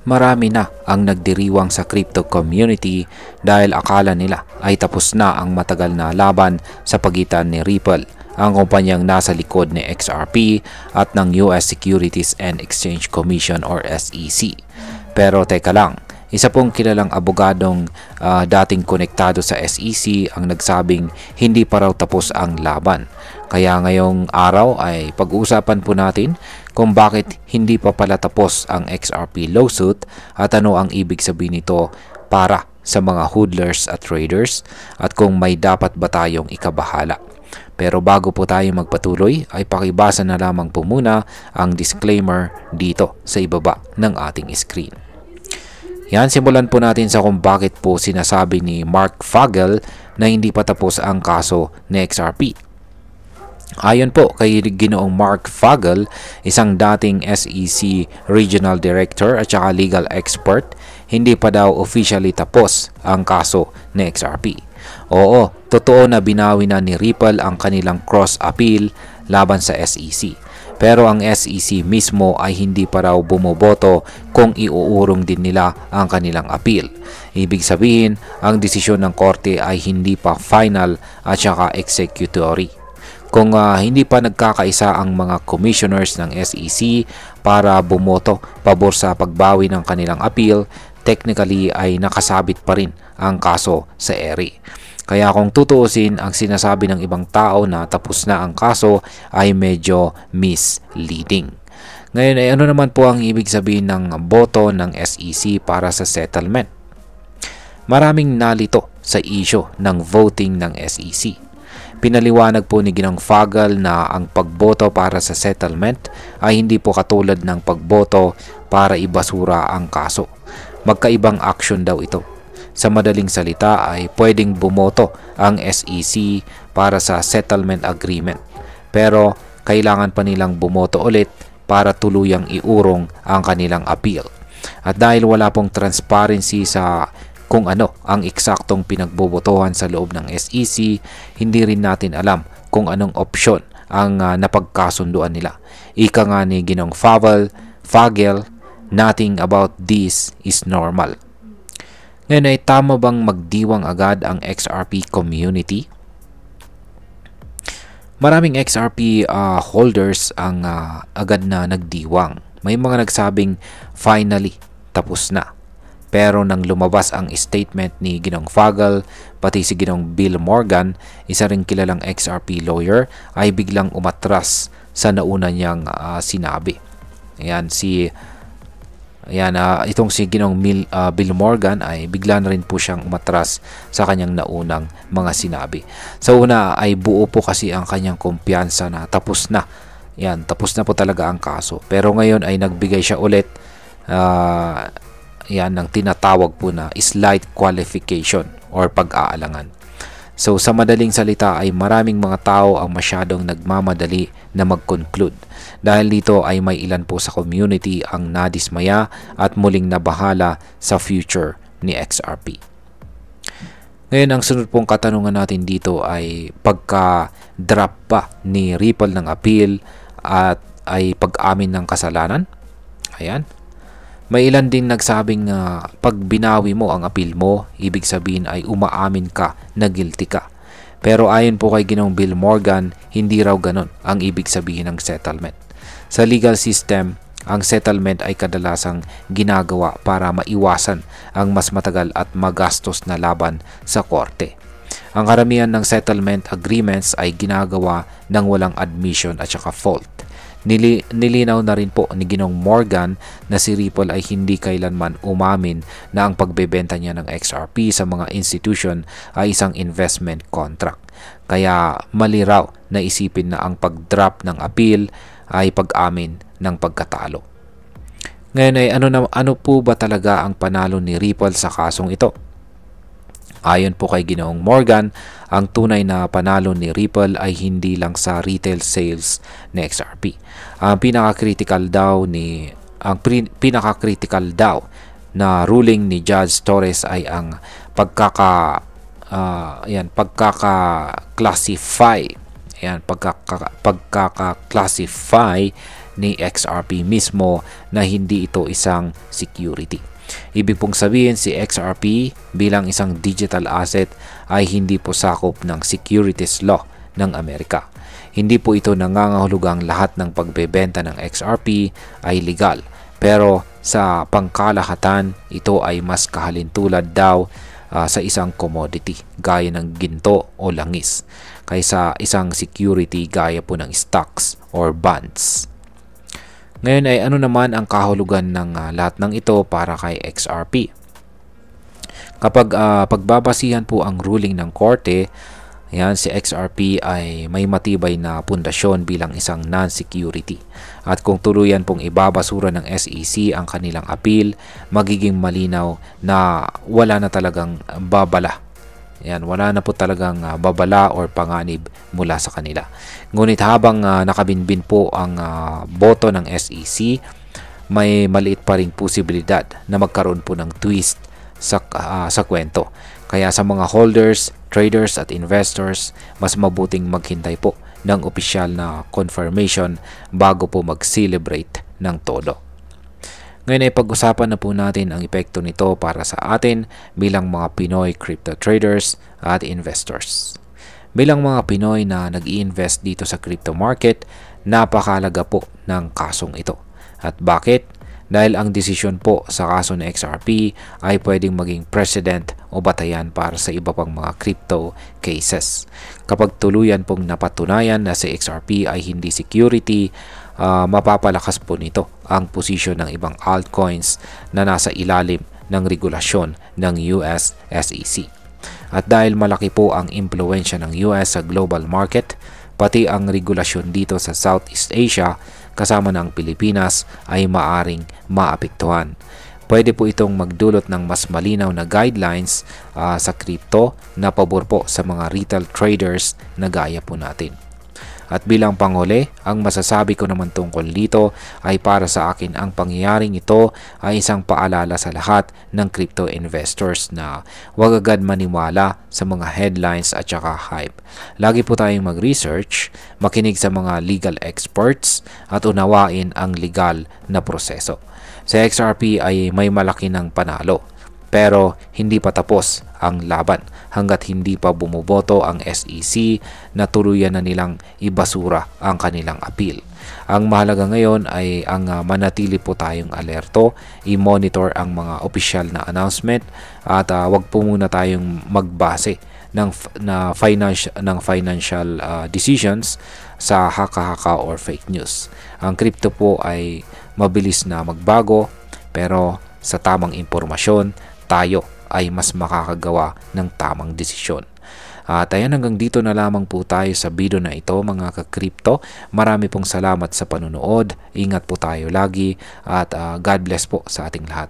Marami na ang nagdiriwang sa crypto community dahil akala nila ay tapos na ang matagal na laban sa pagitan ni Ripple, ang kumpanyang nasa likod ni XRP at ng US Securities and Exchange Commission or SEC. Pero teka lang, isa pong kilalang abogadong dating konektado sa SEC ang nagsabing hindi pa raw tapos ang laban. Kaya ngayong araw ay pag-uusapan po natin kung bakit hindi pa pala tapos ang XRP lawsuit at ano ang ibig sabihin nito para sa mga hodlers at traders at kung may dapat ba tayong ikabahala. Pero bago po tayo magpatuloy ay pakibasa na lamang po muna ang disclaimer dito sa ibaba ng ating screen. Yan, simulan po natin sa kung bakit po sinasabi ni Mark Fagel na hindi pa tapos ang kaso ni XRP. Ayon po kay Ginoong Mark Fagel, isang dating SEC Regional Director at saka legal expert, hindi pa daw officially tapos ang kaso ni XRP. Oo, totoo na binawi na ni Ripple ang kanilang cross-appeal laban sa SEC. Pero ang SEC mismo ay hindi pa raw bumoboto kung iuurong din nila ang kanilang appeal. Ibig sabihin, ang desisyon ng korte ay hindi pa final at saka executory. Kung hindi pa nagkakaisa ang mga commissioners ng SEC para bumoto pabor sa pagbawi ng kanilang appeal, technically ay nakasabit pa rin ang kaso sa ere. Kaya kung tutuusin, ang sinasabi ng ibang tao na tapos na ang kaso ay medyo misleading. Ngayon ay ano naman po ang ibig sabihin ng boto ng SEC para sa settlement? Maraming nalito sa issue ng voting ng SEC. Pinaliwanag po ni Ginoong Fagel na ang pagboto para sa settlement ay hindi po katulad ng pagboto para ibasura ang kaso. Magkaibang action daw ito. Sa madaling salita ay pwedeng bumoto ang SEC para sa settlement agreement. Pero kailangan pa nilang bumoto ulit para tuluyang iurong ang kanilang appeal. At dahil wala pong transparency sa kung ano ang eksaktong pinagbobotohan sa loob ng SEC, hindi rin natin alam kung anong opsyon ang napagkasunduan nila. Ika nga ni Ginoong Fagel, nothing about this is normal. Ngayon ay tama bang magdiwang agad ang XRP community? Maraming XRP holders ang agad na nagdiwang. May mga nagsabing finally tapos na. Pero nang lumabas ang statement ni Ginoong Fagel, pati si Ginoong Bill Morgan, isa ring kilalang XRP lawyer, ay biglang umatras sa nauna niyang sinabi. Itong si Ginoong Bill Morgan ay bigla na rin po siyang umatras sa kanyang naunang mga sinabi. Sa una ay buo po kasi ang kanyang kumpiyansa na tapos na. Tapos na po talaga ang kaso. Pero ngayon ay nagbigay siya ulit ng tinatawag po na slight qualification or pag-aalangan. So sa madaling salita ay maraming mga tao ang masyadong nagmamadali na mag-conclude. Dahil dito ay may ilan po sa community ang nadismaya at muling nabahala sa future ni XRP. Ngayon ang sunod pong katanungan natin dito ay pagka-drop pa ni Ripple ng appeal at ay pag-amin ng kasalanan? Ayan. May ilan din nagsabing pag binawi mo ang appeal mo, ibig sabihin ay umaamin ka na guilty ka. Pero ayon po kay Ginoong Bill Morgan, hindi raw ganon ang ibig sabihin ng settlement. Sa legal system, ang settlement ay kadalasang ginagawa para maiwasan ang mas matagal at magastos na laban sa korte. Ang karamihan ng settlement agreements ay ginagawa ng walang admission at saka fault. Nilinaw na rin po ni Ginoong Morgan na si Ripple ay hindi kailanman umamin na ang pagbebenta niya ng XRP sa mga institution ay isang investment contract. Kaya mali raw na isipin na ang pag-drop ng appeal ay pag-amin ng pagkatalo. Ngayon ay ano po ba talaga ang panalo ni Ripple sa kasong ito? Ayon po kay Ginoong Morgan, ang tunay na panalo ni Ripple ay hindi lang sa retail sales ni XRP. Ang pinaka-critical daw na ruling ni Judge Torres ay ang pagkaka-classify ni XRP mismo na hindi ito isang security. Ibig pong sabihin si XRP bilang isang digital asset ay hindi po sakop ng securities law ng Amerika. Hindi po ito nangangahulugang lahat ng pagbebenta ng XRP ay legal. Pero sa pangkalahatan, ito ay mas kahalintulad daw sa isang commodity gaya ng ginto o langis kaysa isang security gaya po ng stocks or bonds. Ngayon ay ano naman ang kahulugan ng lahat ng ito para kay XRP? Kapag pagbabasihan po ang ruling ng korte, ayan, si XRP ay may matibay na pundasyon bilang isang non-security. At kung tuluyan pong ibabasura ng SEC ang kanilang appeal, magiging malinaw na wala na talagang babala. Ayan, wala na po talagang babala or panganib mula sa kanila. Ngunit habang nakabinbin po ang boto ng SEC, may maliit pa ring posibilidad na magkaroon po ng twist sa kwento. Kaya sa mga holders, traders at investors, mas mabuting maghintay po ng opisyal na confirmation bago po mag-celebrate ng todo. Ngayon ay pag-usapan na po natin ang epekto nito para sa atin bilang mga Pinoy crypto traders at investors. Bilang mga Pinoy na nag-i-invest dito sa crypto market, napakahalaga po ng kasong ito. At bakit? Dahil ang desisyon po sa kaso ng XRP ay pwedeng maging precedent o batayan para sa iba pang mga crypto cases. Kapag tuluyan pong napatunayan na si XRP ay hindi security, mapapalakas po nito ang posisyon ng ibang altcoins na nasa ilalim ng regulasyon ng US SEC. At dahil malaki po ang impluensya ng US sa global market, pati ang regulasyon dito sa Southeast Asia kasama ng Pilipinas ay maaring maapektuhan. Pwede po itong magdulot ng mas malinaw na guidelines sa crypto na pabor po sa mga retail traders na gaya po natin. At bilang panghuli, ang masasabi ko naman tungkol dito ay para sa akin ang pangyayaring ito ay isang paalala sa lahat ng crypto investors na huwag agad maniwala sa mga headlines at saka hype. Lagi po tayong mag-research, makinig sa mga legal experts at unawain ang legal na proseso. Sa XRP ay may malaki ng panalo. Pero hindi pa tapos ang laban hanggat hindi pa bumuboto ang SEC na tuluyan na nilang ibasura ang kanilang appeal. Ang mahalaga ngayon ay ang manatili po tayong alerto, i-monitor ang mga opisyal na announcement at wag po muna tayong magbase ng financial decisions sa haka-haka or fake news. Ang crypto po ay mabilis na magbago pero sa tamang impormasyon tayo ay mas makakagawa ng tamang desisyon. At ayan, hanggang dito na lamang po tayo sa video na ito mga ka-crypto. Marami pong salamat sa panunood. Ingat po tayo lagi at God bless po sa ating lahat.